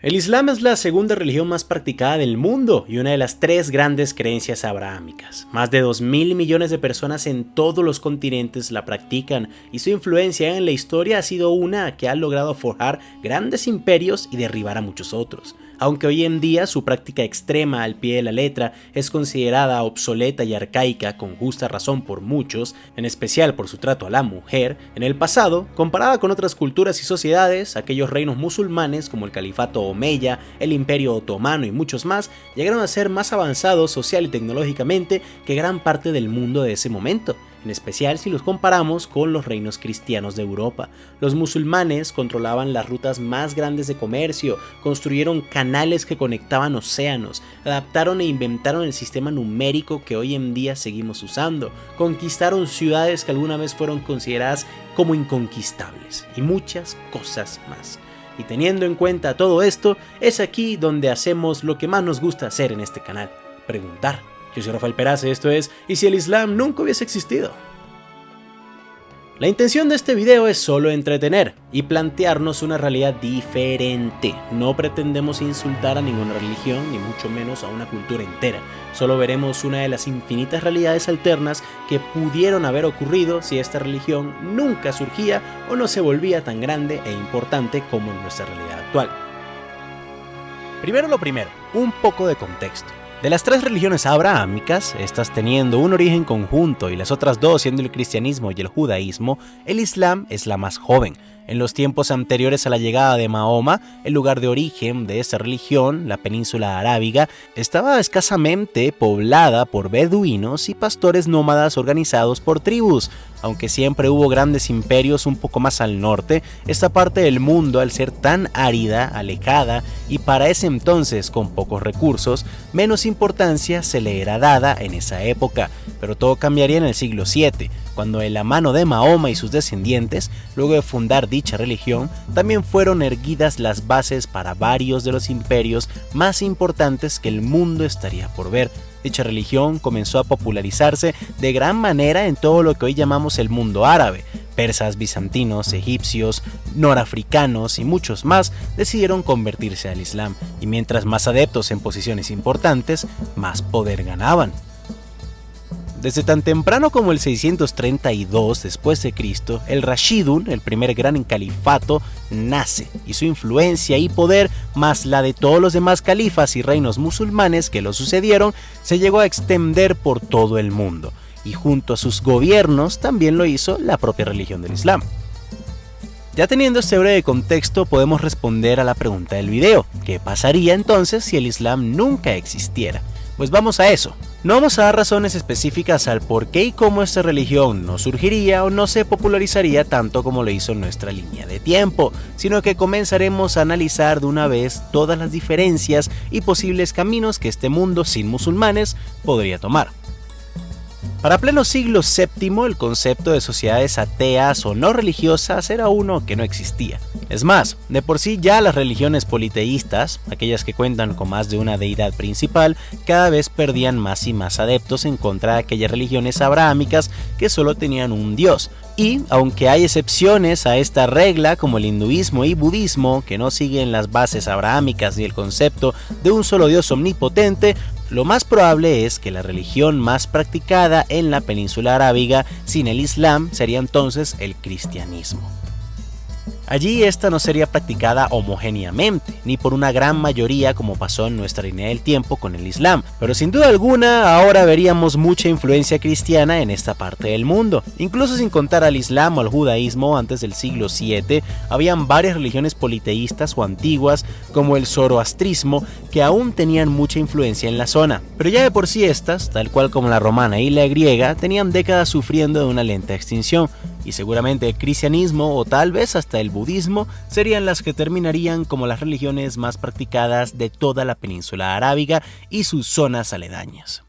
El Islam es la segunda religión más practicada del mundo y una de las tres grandes creencias abrahámicas. Más de 2.000 millones de personas en todos los continentes la practican y su influencia en la historia ha sido una que ha logrado forjar grandes imperios y derribar a muchos otros. Aunque hoy en día su práctica extrema al pie de la letra es considerada obsoleta y arcaica con justa razón por muchos, en especial por su trato a la mujer, en el pasado, comparada con otras culturas y sociedades, aquellos reinos musulmanes como el califato omeya, el imperio otomano y muchos más, llegaron a ser más avanzados social y tecnológicamente que gran parte del mundo de ese momento. En especial si los comparamos con los reinos cristianos de Europa. Los musulmanes controlaban las rutas más grandes de comercio, construyeron canales que conectaban océanos, adaptaron e inventaron el sistema numérico que hoy en día seguimos usando, conquistaron ciudades que alguna vez fueron consideradas como inconquistables, y muchas cosas más. Y teniendo en cuenta todo esto, es aquí donde hacemos lo que más nos gusta hacer en este canal, preguntar. Yo soy Rafael Peraza y esto es ¿Y si el Islam nunca hubiese existido? La intención de este video es solo entretener y plantearnos una realidad diferente. No pretendemos insultar a ninguna religión, ni mucho menos a una cultura entera. Solo veremos una de las infinitas realidades alternas que pudieron haber ocurrido si esta religión nunca surgía o no se volvía tan grande e importante como en nuestra realidad actual. Primero lo primero, un poco de contexto. De las tres religiones abrahámicas, estas teniendo un origen conjunto y las otras dos siendo el cristianismo y el judaísmo, el Islam es la más joven. En los tiempos anteriores a la llegada de Mahoma, el lugar de origen de esta religión, la península arábiga, estaba escasamente poblada por beduinos y pastores nómadas organizados por tribus. Aunque siempre hubo grandes imperios un poco más al norte, esta parte del mundo, al ser tan árida, alejada y para ese entonces con pocos recursos, menos importancia se le era dada en esa época. Pero todo cambiaría en el siglo VII, cuando de la mano de Mahoma y sus descendientes, luego de fundar dicha religión, también fueron erguidas las bases para varios de los imperios más importantes que el mundo estaría por ver. Dicha religión comenzó a popularizarse de gran manera en todo lo que hoy llamamos el mundo árabe. Persas, bizantinos, egipcios, norafricanos y muchos más decidieron convertirse al Islam, y mientras más adeptos en posiciones importantes, más poder ganaban. Desde tan temprano como el 632 después de Cristo, el Rashidun, el primer gran califato, nace, y su influencia y poder, más la de todos los demás califas y reinos musulmanes que lo sucedieron, se llegó a extender por todo el mundo, y junto a sus gobiernos también lo hizo la propia religión del Islam. Ya teniendo este breve contexto, podemos responder a la pregunta del video: ¿qué pasaría entonces si el Islam nunca existiera? Pues vamos a eso. No vamos a dar razones específicas al por qué y cómo esta religión no surgiría o no se popularizaría tanto como lo hizo nuestra línea de tiempo, sino que comenzaremos a analizar de una vez todas las diferencias y posibles caminos que este mundo sin musulmanes podría tomar. Para pleno siglo VII, el concepto de sociedades ateas o no religiosas era uno que no existía. Es más, de por sí ya las religiones politeístas, aquellas que cuentan con más de una deidad principal, cada vez perdían más y más adeptos en contra de aquellas religiones abrahámicas que solo tenían un dios. Y, aunque hay excepciones a esta regla como el hinduismo y budismo que no siguen las bases abrahámicas y el concepto de un solo dios omnipotente, lo más probable es que la religión más practicada en la península arábiga sin el Islam sería entonces el cristianismo. Allí esta no sería practicada homogéneamente, ni por una gran mayoría como pasó en nuestra línea del tiempo con el Islam, pero sin duda alguna ahora veríamos mucha influencia cristiana en esta parte del mundo. Incluso sin contar al Islam o al judaísmo, antes del siglo VII, habían varias religiones politeístas o antiguas, como el zoroastrismo, que aún tenían mucha influencia en la zona. Pero ya de por sí estas, tal cual como la romana y la griega, tenían décadas sufriendo de una lenta extinción, y seguramente el cristianismo o tal vez hasta el budismo serían las que terminarían como las religiones más practicadas de toda la península arábiga y sus zonas aledañas.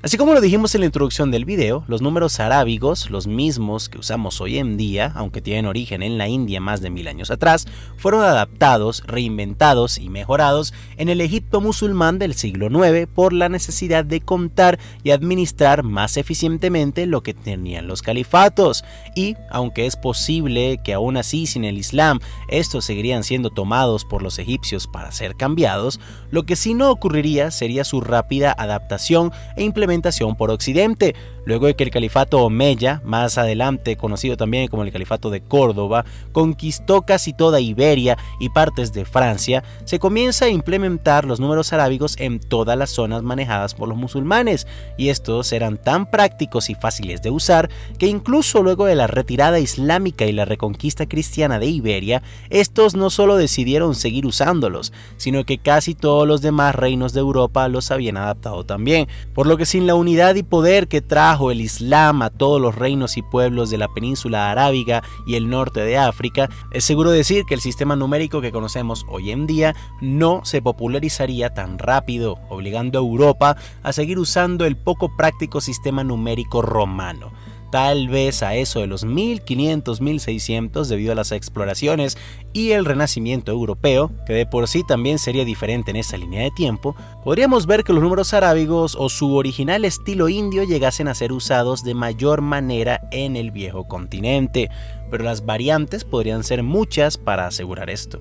Así como lo dijimos en la introducción del video, los números arábigos, los mismos que usamos hoy en día, aunque tienen origen en la India más de 1000 años atrás, fueron adaptados, reinventados y mejorados en el Egipto musulmán del siglo IX por la necesidad de contar y administrar más eficientemente lo que tenían los califatos. Y, aunque es posible que aún así sin el Islam estos seguirían siendo tomados por los egipcios para ser cambiados, lo que sí no ocurriría sería su rápida adaptación e implementación por Occidente, luego de que el califato omeya, más adelante conocido también como el califato de Córdoba, conquistó casi toda Iberia y partes de Francia. Se comienza a implementar los números arábigos en todas las zonas manejadas por los musulmanes, y estos eran tan prácticos y fáciles de usar que incluso luego de la retirada islámica y la reconquista cristiana de Iberia, estos no solo decidieron seguir usándolos, sino que casi todos los demás reinos de Europa los habían adaptado también, por lo que sin la unidad y poder que trajo el Islam a todos los reinos y pueblos de la península arábiga y el norte de África, es seguro decir que el sistema numérico que conocemos hoy en día no se popularizaría tan rápido, obligando a Europa a seguir usando el poco práctico sistema numérico romano. Tal vez a eso de los 1500-1600 debido a las exploraciones y el renacimiento europeo, que de por sí también sería diferente en esa línea de tiempo, podríamos ver que los números arábigos o su original estilo indio llegasen a ser usados de mayor manera en el viejo continente, pero las variantes podrían ser muchas para asegurar esto.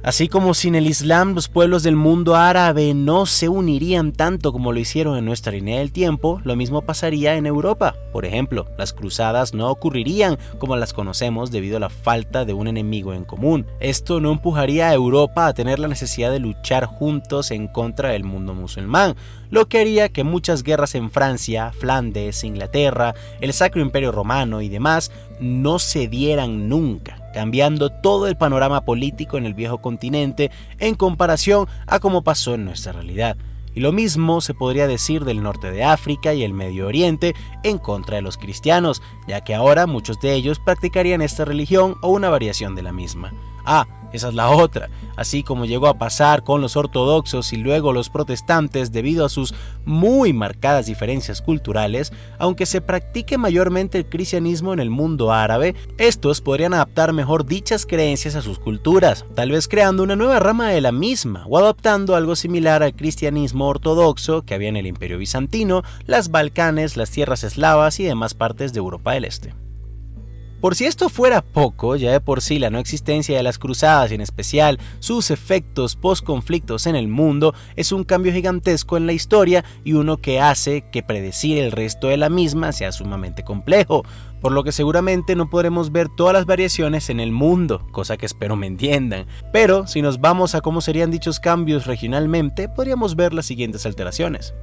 Así como sin el Islam los pueblos del mundo árabe no se unirían tanto como lo hicieron en nuestra línea del tiempo, lo mismo pasaría en Europa. Por ejemplo, las cruzadas no ocurrirían como las conocemos debido a la falta de un enemigo en común. Esto no empujaría a Europa a tener la necesidad de luchar juntos en contra del mundo musulmán, lo que haría que muchas guerras en Francia, Flandes, Inglaterra, el Sacro Imperio Romano y demás no se dieran nunca, cambiando todo el panorama político en el viejo continente en comparación a cómo pasó en nuestra realidad. Y lo mismo se podría decir del norte de África y el Medio Oriente en contra de los cristianos, ya que ahora muchos de ellos practicarían esta religión o una variación de la misma. Esa es la otra. Así como llegó a pasar con los ortodoxos y luego los protestantes debido a sus muy marcadas diferencias culturales, aunque se practique mayormente el cristianismo en el mundo árabe, estos podrían adaptar mejor dichas creencias a sus culturas, tal vez creando una nueva rama de la misma o adoptando algo similar al cristianismo ortodoxo que había en el Imperio Bizantino, las Balcanes, las tierras eslavas y demás partes de Europa del Este. Por si esto fuera poco, ya de por sí la no existencia de las cruzadas y en especial sus efectos post-conflictos en el mundo es un cambio gigantesco en la historia y uno que hace que predecir el resto de la misma sea sumamente complejo, por lo que seguramente no podremos ver todas las variaciones en el mundo, cosa que espero me entiendan, pero si nos vamos a cómo serían dichos cambios regionalmente, podríamos ver las siguientes alteraciones.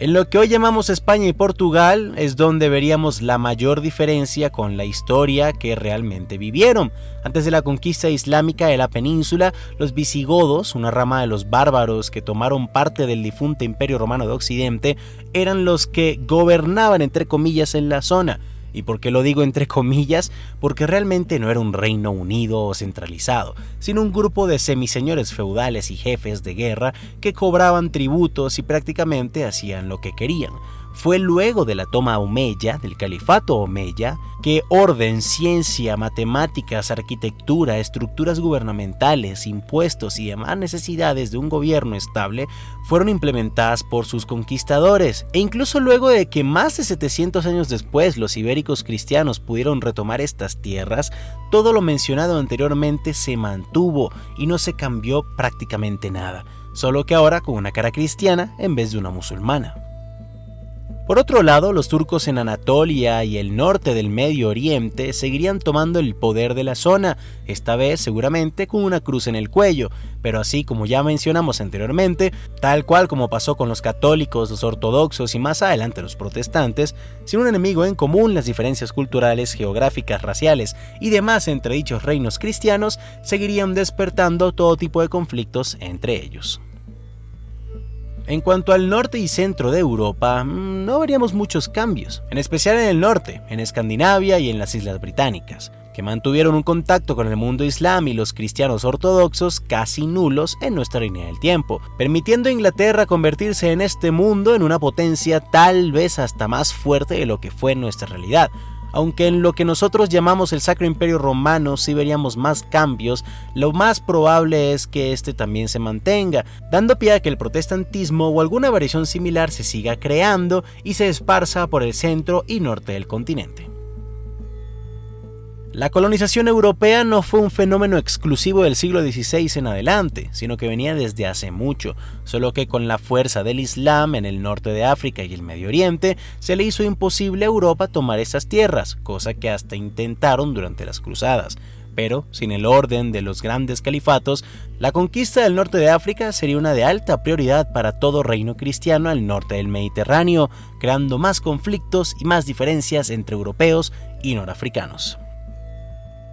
En lo que hoy llamamos España y Portugal es donde veríamos la mayor diferencia con la historia que realmente vivieron. Antes de la conquista islámica de la península, los visigodos, una rama de los bárbaros que tomaron parte del difunto Imperio Romano de Occidente, eran los que gobernaban entre comillas en la zona. ¿Y por qué lo digo entre comillas? Porque realmente no era un reino unido o centralizado, sino un grupo de semiseñores feudales y jefes de guerra que cobraban tributos y prácticamente hacían lo que querían. Fue luego de la toma omeya, del califato omeya, que orden, ciencia, matemáticas, arquitectura, estructuras gubernamentales, impuestos y demás necesidades de un gobierno estable fueron implementadas por sus conquistadores. E incluso luego de que más de 700 años después los ibéricos cristianos pudieron retomar estas tierras, todo lo mencionado anteriormente se mantuvo y no se cambió prácticamente nada, solo que ahora con una cara cristiana en vez de una musulmana. Por otro lado, los turcos en Anatolia y el norte del Medio Oriente seguirían tomando el poder de la zona, esta vez seguramente con una cruz en el cuello, pero así como ya mencionamos anteriormente, tal cual como pasó con los católicos, los ortodoxos y más adelante los protestantes, sin un enemigo en común, las diferencias culturales, geográficas, raciales y demás entre dichos reinos cristianos seguirían despertando todo tipo de conflictos entre ellos. En cuanto al norte y centro de Europa, no veríamos muchos cambios, en especial en el norte, en Escandinavia y en las Islas Británicas, que mantuvieron un contacto con el mundo islam y los cristianos ortodoxos casi nulos en nuestra línea del tiempo, permitiendo a Inglaterra convertirse en este mundo en una potencia tal vez hasta más fuerte de lo que fue en nuestra realidad. Aunque en lo que nosotros llamamos el Sacro Imperio Romano sí veríamos más cambios, lo más probable es que este también se mantenga, dando pie a que el protestantismo o alguna variación similar se siga creando y se esparza por el centro y norte del continente. La colonización europea no fue un fenómeno exclusivo del siglo XVI en adelante, sino que venía desde hace mucho, solo que con la fuerza del Islam en el norte de África y el Medio Oriente, se le hizo imposible a Europa tomar estas tierras, cosa que hasta intentaron durante las cruzadas. Pero, sin el orden de los grandes califatos, la conquista del norte de África sería una de alta prioridad para todo reino cristiano al norte del Mediterráneo, creando más conflictos y más diferencias entre europeos y norafricanos.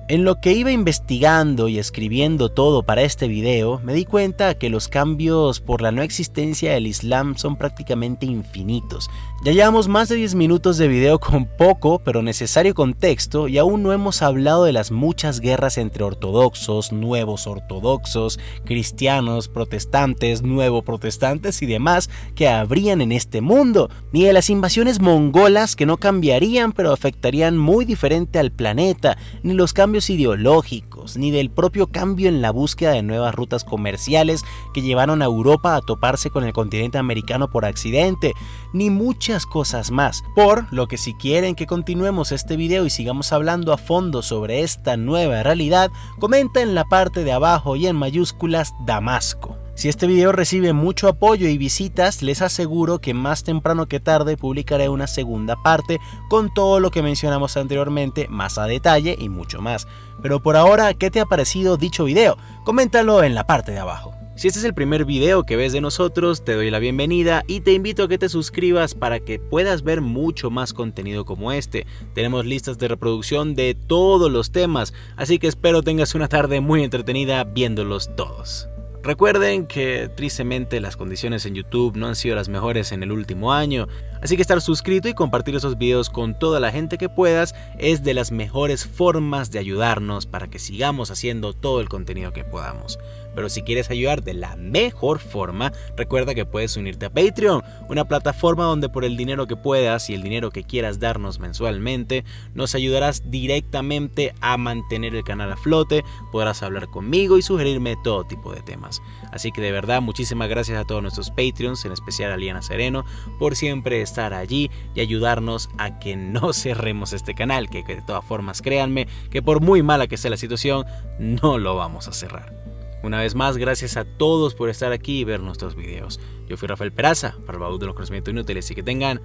En lo que iba investigando y escribiendo todo para este video, me di cuenta que los cambios por la no existencia del Islam son prácticamente infinitos. Ya llevamos más de 10 minutos de video con poco pero necesario contexto y aún no hemos hablado de las muchas guerras entre ortodoxos, nuevos ortodoxos, cristianos, protestantes, nuevo protestantes y demás que habrían en este mundo, ni de las invasiones mongolas que no cambiarían pero afectarían muy diferente al planeta, ni los cambios ideológicos, ni del propio cambio en la búsqueda de nuevas rutas comerciales que llevaron a Europa a toparse con el continente americano por accidente, ni muchas cosas más. Por lo que si quieren que continuemos este video y sigamos hablando a fondo sobre esta nueva realidad, comenta en la parte de abajo y en mayúsculas Damasco. Si este video recibe mucho apoyo y visitas, les aseguro que más temprano que tarde publicaré una segunda parte con todo lo que mencionamos anteriormente, más a detalle y mucho más. Pero por ahora, ¿qué te ha parecido dicho video? Coméntalo en la parte de abajo. Si este es el primer video que ves de nosotros, te doy la bienvenida y te invito a que te suscribas para que puedas ver mucho más contenido como este. Tenemos listas de reproducción de todos los temas, así que espero tengas una tarde muy entretenida viéndolos todos. Recuerden que tristemente las condiciones en YouTube no han sido las mejores en el último año, así que estar suscrito y compartir esos videos con toda la gente que puedas es de las mejores formas de ayudarnos para que sigamos haciendo todo el contenido que podamos. Pero si quieres ayudar de la mejor forma, recuerda que puedes unirte a Patreon, una plataforma donde por el dinero que puedas y el dinero que quieras darnos mensualmente, nos ayudarás directamente a mantener el canal a flote, podrás hablar conmigo y sugerirme todo tipo de temas. Así que de verdad, muchísimas gracias a todos nuestros Patreons, en especial a Liana Sereno, por siempre estar allí y ayudarnos a que no cerremos este canal, que de todas formas créanme que por muy mala que sea la situación, no lo vamos a cerrar. Una vez más, gracias a todos por estar aquí y ver nuestros videos. Yo fui Rafael Peraza, para el baúl de los conocimientos inútiles y que tengan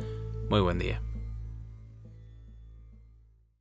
muy buen día.